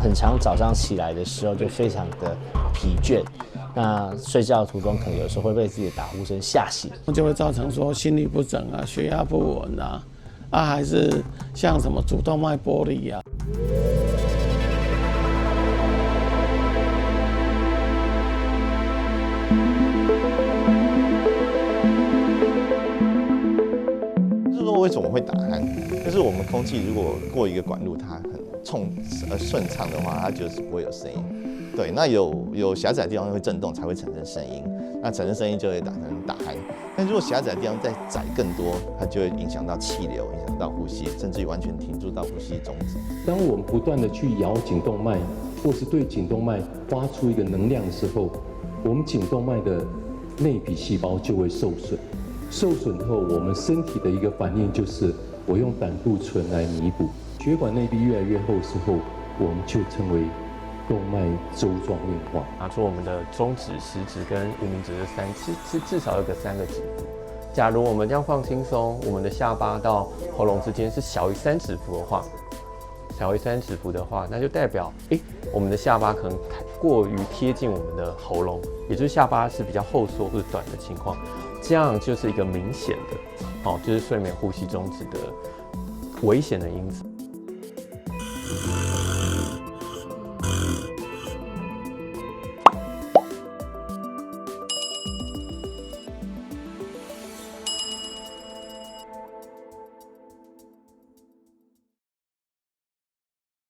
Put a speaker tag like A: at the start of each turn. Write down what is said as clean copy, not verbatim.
A: 很常早上起来的时候就非常的疲倦，那睡觉途中可能有时候会被自己的打呼声吓醒，
B: 就会造成说心律不整啊、血压不稳啊，还是像什么主动脉剥离啊。
C: 为什么会打鼾？就是我们空气如果过一个管路，它很顺畅的话，它就是不会有声音。对，那有狭窄的地方会震动，才会产生声音。那产生声音就会打成打鼾。但如果狭窄的地方再窄更多，它就会影响到气流，影响到呼吸，甚至于完全停住到呼吸终止。
D: 当我们不断的去摇颈动脉，或是对颈动脉发出一个能量的时候，我们颈动脉的内皮细胞就会受损。受损后，我们身体的一个反应就是我用胆固醇来弥补。血管内壁越来越厚时候，我们就称为动脉粥状硬化。
E: 拿出我们的中指、食指跟无名指这至少有个3个指腹。假如我们这样放轻松，我们的下巴到喉咙之间是小于3指腹的话，那就代表我们的下巴可能过于贴近我们的喉咙，也就是下巴是比较后缩或者短的情况。这样就是一个明显的，就是睡眠呼吸中止的危险的因子。